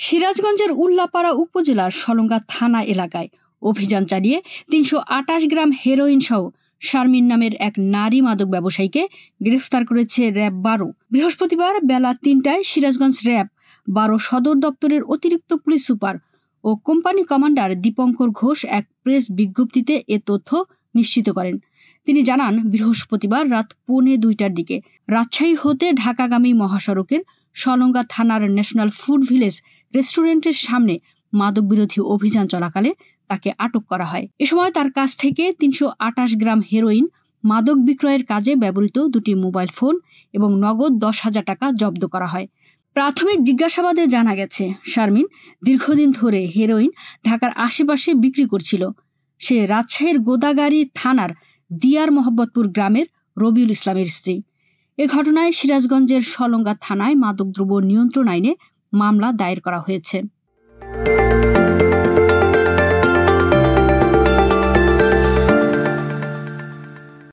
সিরাজগঞ্জের উল্লাপাড়া উপজেলার সলঙ্গা থানা এলাকায় অভিযান চালিয়ে ৩২৮ গ্রাম হেরোইন সহ শারমিন নামের এক নারী মাদক ব্যবসায়ীকে গ্রেফতার করেছে র্যাব ১২। বৃহস্পতিবার বেলা ৩টায় সিরাজগঞ্জ র্যাব ১২ সদর দপ্তরের অতিরিক্ত পুলিশ সুপার ও কোম্পানি কমান্ডার দীপঙ্কর ঘোষ এক প্রেস বিজ্ঞপ্তিতে এ তথ্য নিশ্চিত করেন। তিনি জানান, বৃহস্পতিবার রাত ১:২টার দিকে রাজশাহী হতে ঢাকাগামী মহাসড়কের সলঙ্গা থানার ন্যাশনাল ফুড ভিলেজ রেস্টুরেন্টের সামনে মাদক বিরোধী অভিযান চলাকালে তাকে আটক করা হয়। এ সময় তার কাছ থেকে ৩২৮ গ্রাম হেরোইন, মাদক বিক্রয়ের কাজে ব্যবহৃত দুটি মোবাইল ফোন এবং নগদ ১০,০০০ টাকা জব্দ করা হয়। প্রাথমিক জিজ্ঞাসাবাদে জানা গেছে, শারমিন দীর্ঘদিন ধরে হেরোইন ঢাকার আশেপাশে বিক্রি করছিল। সে রাজশাহীর গোদাগাড়ী থানার দিয়ার মোহাম্মদপুর গ্রামের রবিউল ইসলামের স্ত্রী। এ ঘটনায় সিরাজগঞ্জের সলঙ্গা থানায় মাদকদ্রব্য নিয়ন্ত্রণ আইনে মামলা দায়ের করা হয়েছে।